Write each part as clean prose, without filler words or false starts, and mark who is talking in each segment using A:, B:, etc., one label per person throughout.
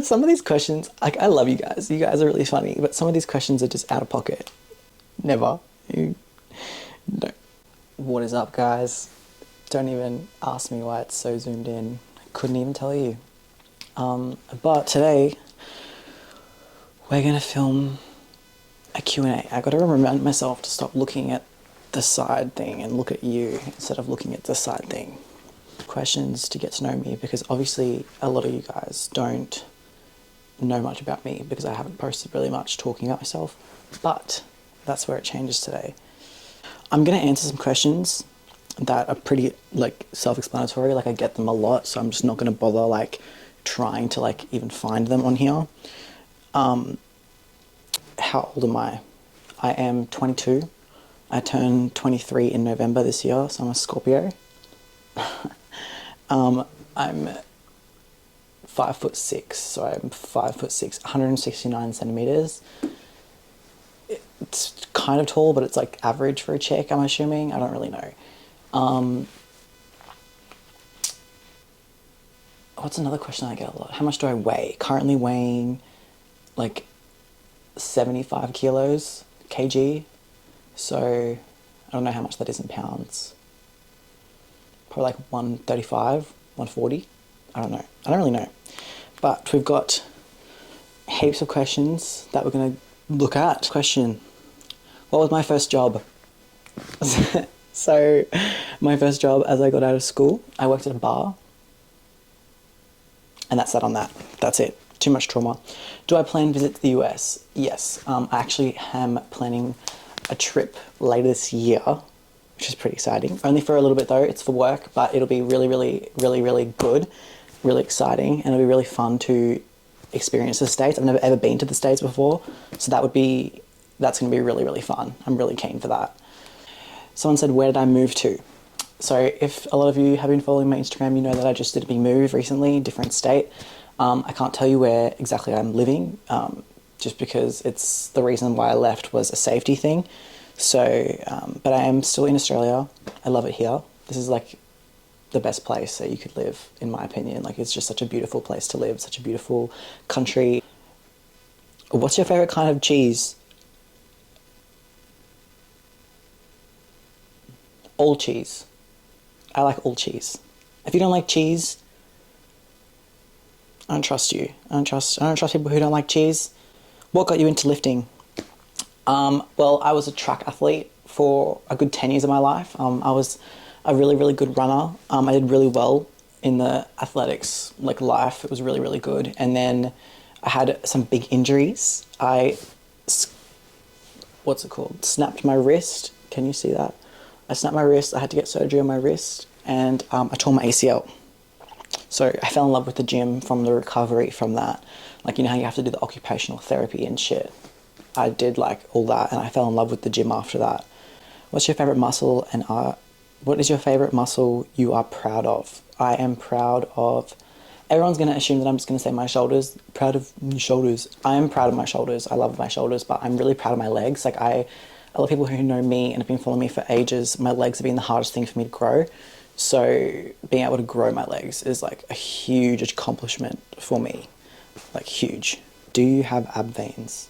A: Some of these questions, like, I love you guys. You guys are really funny, but some of these questions are just out of pocket. Never. No. What is up, guys? Don't even ask me why it's so zoomed in. I couldn't even tell you. But today, we're gonna film a Q&A. I gotta remind myself to stop looking at the side thing and look at you instead of looking at the side thing. Questions to get to know me, because obviously a lot of you guys don't know much about me because I haven't posted really much talking about myself, but that's where it changes today. I'm gonna answer some questions that are pretty like self-explanatory, like I get them a lot, so I'm just not gonna bother like trying to like even find them on here. How old am I? I am 22. I turned 23 in November this year, so I'm a Scorpio. I'm 5'6", so I'm 5'6", 169 centimeters. It's kind of tall, but it's like average for a chick, I'm assuming. I don't really know. What's another question I get a lot? How much do I weigh? Currently weighing like 75 kg. So I don't know how much that is in pounds. Probably like 135, 140. I don't know. I don't really know. But we've got heaps of questions that we're going to look at. Question: what was my first job? So my first job as I got out of school, I worked at a bar. And that's that on that. That's it. Too much trauma. Do I plan to visit the US? Yes. I actually am planning a trip later this year, which is pretty exciting. Only for a little bit though. It's for work, but it'll be really, really, really, really good. Really exciting, and it'll be really fun to experience the States. I've never ever been to the States before, so that's going to be really, really fun. I'm really keen for that. Someone said, where did I move to? So if a lot of you have been following my Instagram, you know that I just did a big move recently, different state. I can't tell you where exactly I'm living, just because it's the reason why I left was a safety thing. So, but I am still in Australia. I love it here. This is like the best place that you could live, in my opinion. Like, it's just such a beautiful place to live, such a beautiful country. What's your favorite kind of cheese? All cheese. I like all cheese. If you don't like cheese, I don't trust you. I don't trust people who don't like cheese. What got you into lifting? Well, I was a track athlete for a good 10 years of my life. I was a really, really good runner. I did really well in the athletics, like life. It was really, really good. And then I had some big injuries. What's it called? Snapped my wrist. Can you see that? I snapped my wrist. I had to get surgery on my wrist, and I tore my ACL. So I fell in love with the gym from the recovery from that. Like, you know how you have to do the occupational therapy and shit. I did like all that, and I fell in love with the gym after that. What's your favorite muscle and what is your favorite muscle you are proud of? I am proud of... Everyone's going to assume that I'm just going to say my shoulders. Proud of my shoulders. I am proud of my shoulders. I love my shoulders, but I'm really proud of my legs. Like, a lot of people who know me and have been following me for ages, my legs have been the hardest thing for me to grow. So being able to grow my legs is like a huge accomplishment for me. Like, huge. Do you have ab veins?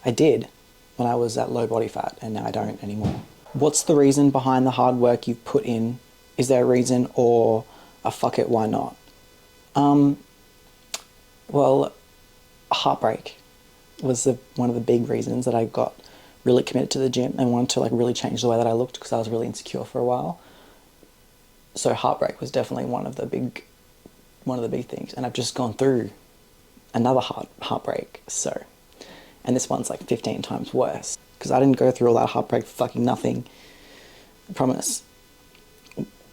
A: I did when I was at low body fat, and now I don't anymore. What's the reason behind the hard work you've put in? Is there a reason, or a fuck it, why not? Well, heartbreak was one of the big reasons that I got really committed to the gym and wanted to like really change the way that I looked, because I was really insecure for a while. So heartbreak was definitely one of the big things, and I've just gone through another heartbreak. So, and this one's like 15 times worse, because I didn't go through all that heartbreak for fucking nothing. I promise.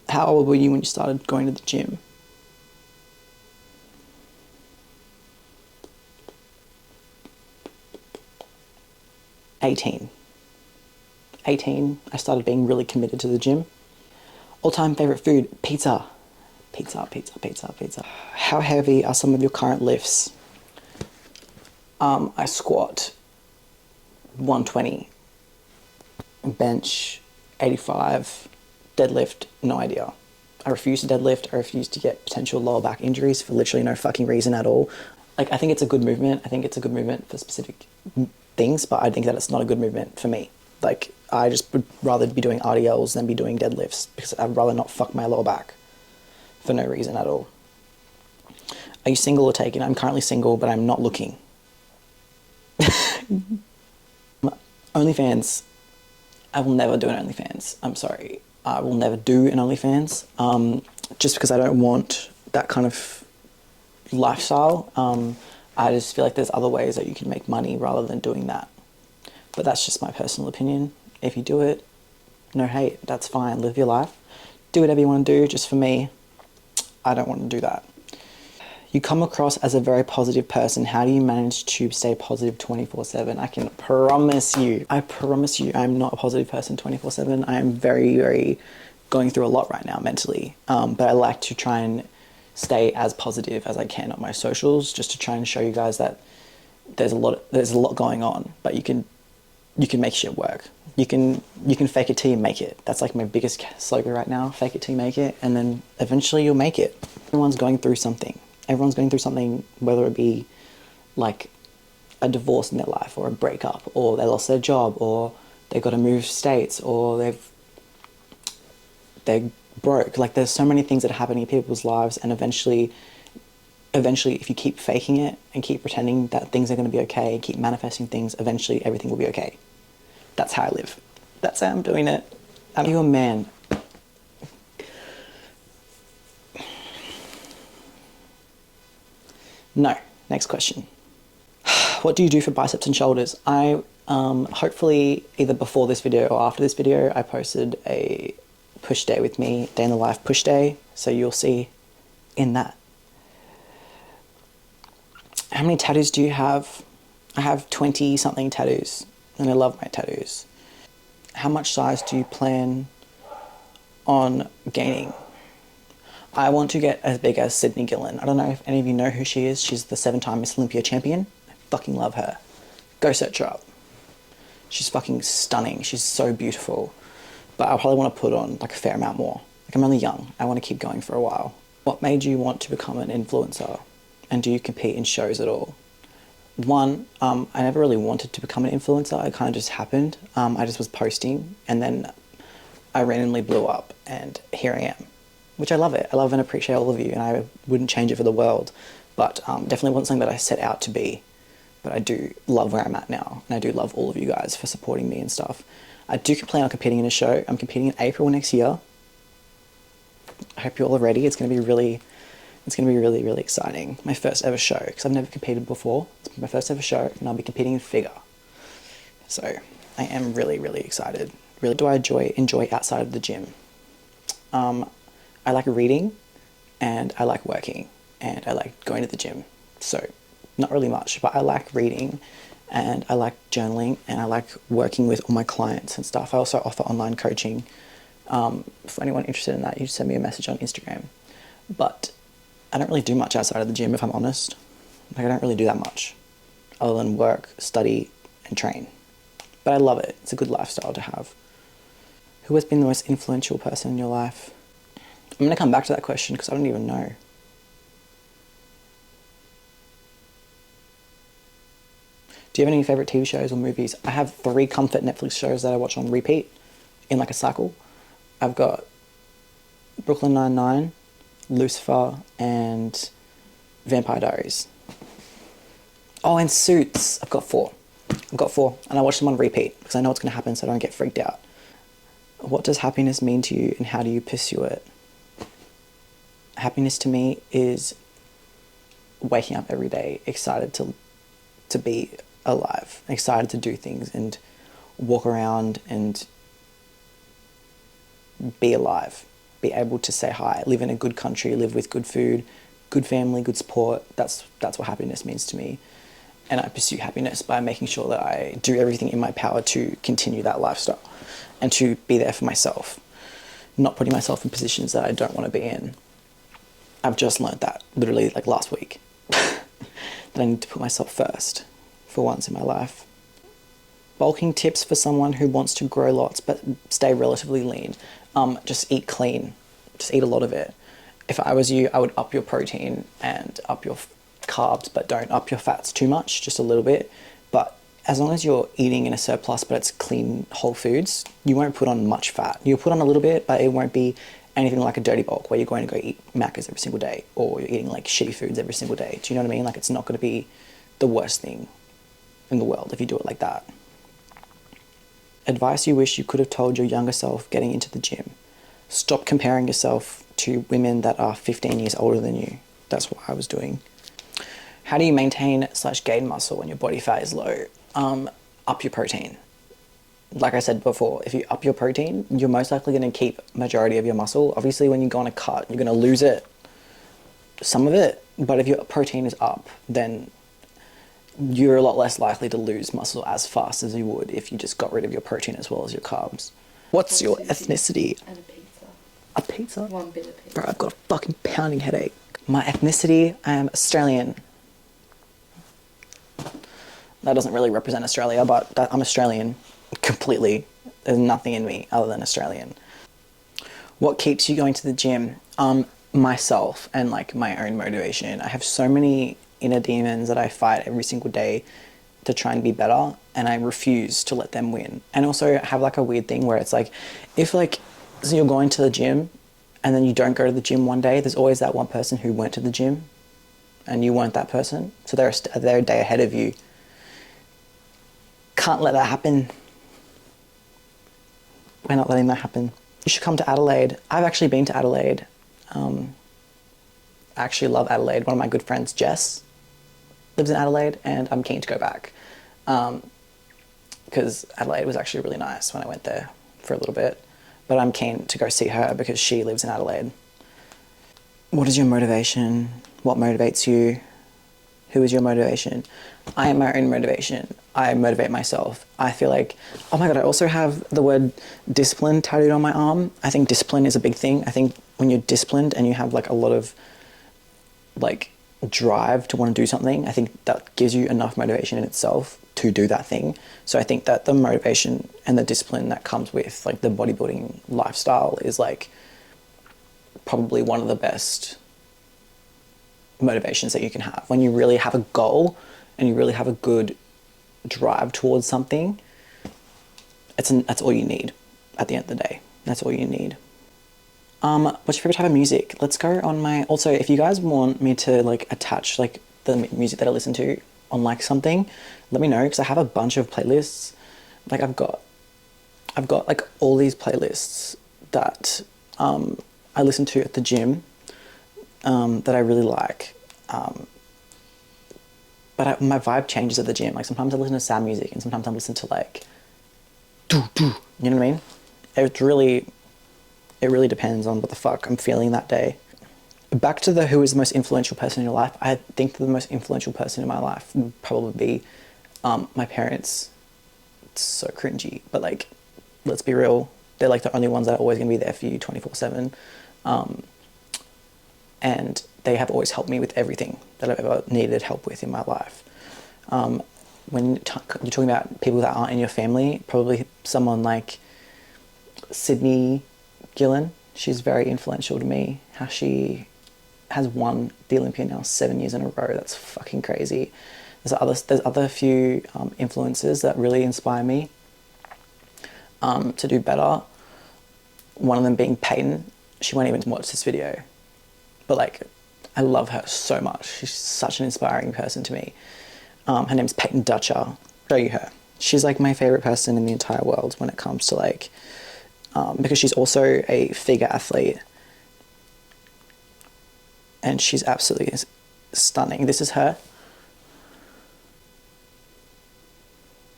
A: How old were you when you started going to the gym? '18. I started being really committed to the gym. All-time favorite food? Pizza. Pizza. How heavy are some of your current lifts? I squat 120, bench 85, deadlift, no idea. I refuse to deadlift. I refuse to get potential lower back injuries for literally no fucking reason at all. like, I think it's a good movement. I think it's a good movement for specific things, but I think that it's not a good movement for me. Like, I just would rather be doing RDLs than be doing deadlifts because I'd rather not fuck my lower back for no reason at all. Are you single or taken? I'm currently single, but I'm not looking. OnlyFans. I will never do an OnlyFans. I'm sorry. I will never do an OnlyFans. Just because I don't want that kind of lifestyle. I just feel like there's other ways that you can make money rather than doing that. But that's just my personal opinion. If you do it, no hate, that's fine. Live your life. Do whatever you want to do. Just for me, I don't want to do that. You come across as a very positive person. How do you manage to stay positive 24/7? I can promise you, I'm not a positive person 24/7. I am very, very going through a lot right now mentally. But I like to try and stay as positive as I can on my socials, just to try and show you guys that there's a lot going on, but you can make shit work. You can fake it till you make it. That's like my biggest slogan right now. Fake it till you make it, and then eventually you'll make it. Everyone's going through something. Whether it be like a divorce in their life, or a breakup, or they lost their job, or they got to move states, or they're broke. Like, there's so many things that are happening in people's lives, and eventually if you keep faking it and keep pretending that things are going to be okay and keep manifesting things, eventually everything will be okay. That's how I live. That's how I'm doing it. Are you a man? No. Next question. What do you do for biceps and shoulders? I hopefully either before this video or after this video, I posted a push day with me, day in the life push day, so you'll see in that. How many tattoos do you have? I have 20 something tattoos, and I love my tattoos. How much size do you plan on gaining? I want to get as big as Sydney Gillen. I don't know if any of you know who she is. She's the 7-time Miss Olympia champion. I fucking love her. Go search her up. She's fucking stunning. She's so beautiful. But I probably want to put on like a fair amount more. Like, I'm only young. I want to keep going for a while. What made you want to become an influencer? And do you compete in shows at all? One, I never really wanted to become an influencer. It kind of just happened. I just was posting, and then I randomly blew up, and here I am. Which I love it. I love and appreciate all of you, and I wouldn't change it for the world. But definitely wasn't something that I set out to be. But I do love where I'm at now, and I do love all of you guys for supporting me and stuff. I do plan on competing in a show. I'm competing in April next year. I hope you're all ready. It's going to be really, really exciting. My first ever show, because I've never competed before. It's my first ever show, and I'll be competing in figure. So I am really, really excited. Really, do I enjoy outside of the gym? I like reading, and I like working, and I like going to the gym. So not really much, but I like reading, and I like journaling, and I like working with all my clients and stuff. I also offer online coaching. For anyone interested in that, you send me a message on Instagram. But I don't really do much outside of the gym, if I'm honest. Like, I don't really do that much other than work, study, and train. But I love it. It's a good lifestyle to have. Who has been the most influential person in your life? I'm going to come back to that question because I don't even know. Do you have any favourite TV shows or movies? I have 3 comfort Netflix shows that I watch on repeat in like a cycle. I've got Brooklyn Nine-Nine, Lucifer, and Vampire Diaries. Oh, and Suits. I've got 4, and I watch them on repeat because I know what's going to happen, so I don't get freaked out. What does happiness mean to you, and how do you pursue it? Happiness to me is waking up every day excited to be alive, excited to do things and walk around and be alive, be able to say hi, live in a good country, live with good food, good family, good support. That's what happiness means to me. And I pursue happiness by making sure that I do everything in my power to continue that lifestyle and to be there for myself, not putting myself in positions that I don't want to be in. I've just learned that literally like last week, that I need to put myself first for once in my life. Bulking tips for someone who wants to grow lots but stay relatively lean. Just eat clean. Just eat a lot of it. If I was you, I would up your protein and up your carbs, but don't up your fats too much, just a little bit. But as long as you're eating in a surplus, but it's clean whole foods, you won't put on much fat. You'll put on a little bit, but it won't be anything like a dirty bulk where you're going to go eat Maccas every single day, or you're eating like shitty foods every single day. Do you know what I mean? Like, it's not going to be the worst thing in the world if you do it like that. Advice you wish you could have told your younger self getting into the gym. Stop comparing yourself to women that are 15 years older than you. That's what I was doing. How do you maintain / gain muscle when your body fat is low? Up your protein. Like I said before, if you up your protein, you're most likely going to keep majority of your muscle. Obviously, when you go on a cut, you're going to lose it, some of it. But if your protein is up, then you're a lot less likely to lose muscle as fast as you would if you just got rid of your protein as well as your carbs. What's your ethnicity?
B: And a pizza.
A: A pizza?
B: One bit of pizza.
A: Bro, I've got a fucking pounding headache. My ethnicity, I am Australian. That doesn't really represent Australia, but I'm Australian completely. There's nothing in me other than Australian. What keeps you going to the gym? Myself and like my own motivation. I have so many inner demons that I fight every single day to try and be better, and I refuse to let them win. And also have like a weird thing where it's like, if like, so you're going to the gym and then you don't go to the gym one day, there's always that one person who went to the gym and you weren't that person. So they're a day ahead of you. Can't let that happen. We're not letting that happen. You should come to Adelaide. I've actually been to Adelaide. I actually love Adelaide. One of my good friends, Jess, lives in Adelaide, and I'm keen to go back. Because Adelaide was actually really nice when I went there for a little bit. But I'm keen to go see her because she lives in Adelaide. What is your motivation? What motivates you? Who is your motivation? I am my own motivation. I motivate myself. I feel like, oh my God, I also have the word discipline tattooed on my arm. I think discipline is a big thing. I think when you're disciplined and you have like a lot of like drive to want to do something, I think that gives you enough motivation in itself to do that thing. So I think that the motivation and the discipline that comes with like the bodybuilding lifestyle is like probably one of the best motivations that you can have. When you really have a goal and you really have a good drive towards something, that's all you need at the end of the day. That's all you need. What's your favorite type of music? Let's go on my, also if you guys want me to like attach like the music that I listen to on like something, let me know, because I have a bunch of playlists. Like I've got like all these playlists that I listen to at the gym that I really like. But my vibe changes at the gym. Like sometimes I listen to sad music and sometimes I listen to like, you know what I mean? It really depends on what the fuck I'm feeling that day. Back to the who is the most influential person in your life. I think the most influential person in my life would probably be my parents. It's so cringy, but like, let's be real. They're like the only ones that are always going to be there for you 24/7. And they have always helped me with everything that I've ever needed help with in my life. When you're talking about people that aren't in your family, probably someone like Sydney Gillen. She's very influential to me. How she has won the Olympia now 7 years in a row. That's fucking crazy. There's other few influencers that really inspire me to do better. One of them being Peyton. She won't even watch this video, but like, I love her so much. She's such an inspiring person to me. Her name's Peytondutcher. I'll show you her. She's like my favorite person in the entire world when it comes to like, because she's also a figure athlete. And she's absolutely stunning. This is her.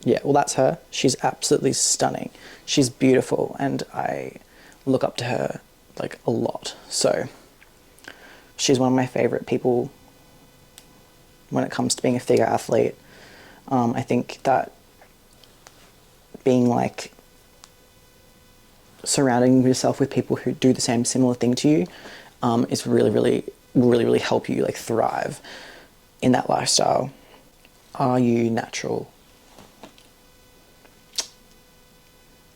A: Yeah, well that's her. She's absolutely stunning. She's beautiful and I look up to her like a lot. So she's one of my favorite people when it comes to being a figure athlete. I think that being like surrounding yourself with people who do the same similar thing to you is really help you like thrive in that lifestyle. Are you natural?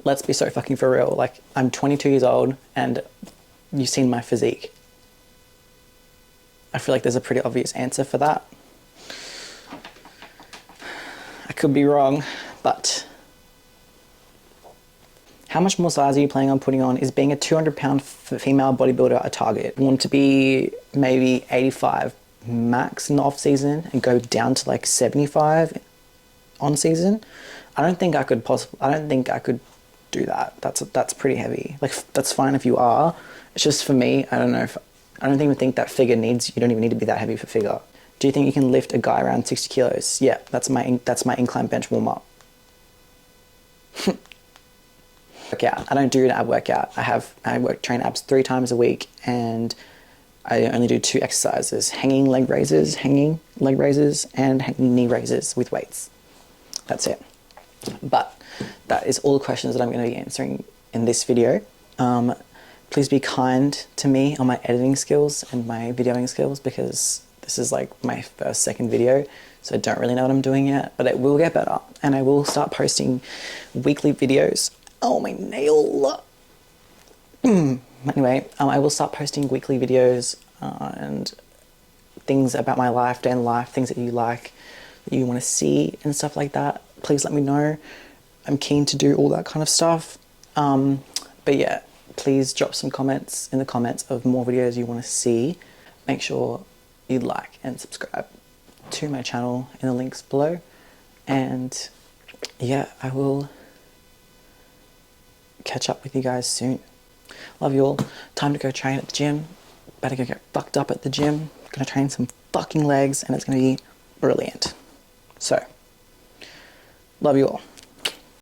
A: Let's be so fucking for real. Like, I'm 22 years old and you've seen my physique. I feel like there's a pretty obvious answer for that. I could be wrong, but how much more size are you planning on putting on? Is being a 200-pound female bodybuilder a target? I want to be maybe 85 max in the off season and go down to like 75 on season. I don't think I could do that. That's pretty heavy. Like, that's fine if you are. It's just for me, I don't even think that figure you don't even need to be that heavy for figure. Do you think you can lift a guy around 60 kilos? Yeah, that's my incline bench warm up. Workout. I don't do an ab workout. I train abs 3 times a week, and I only do 2 exercises: hanging leg raises, and hanging knee raises with weights. That's it. But that is all the questions that I'm going to be answering in this video. Please be kind to me on my editing skills and my videoing skills, because this is like my second video, so I don't really know what I'm doing yet, but it will get better, and I will start posting weekly videos. Oh, my nail! Anyway, I will start posting weekly videos and things about my life, day in life, things that you like, that you want to see and stuff like that. Please let me know. I'm keen to do all that kind of stuff. But yeah, please drop some comments in the comments of more videos you want to see. Make sure you like and subscribe to my channel in the links below. And yeah, I will catch up with you guys soon. Love you all. Time to go train at the gym. Better go get fucked up at the gym. Gonna train some fucking legs, and it's gonna be brilliant. So, love you all.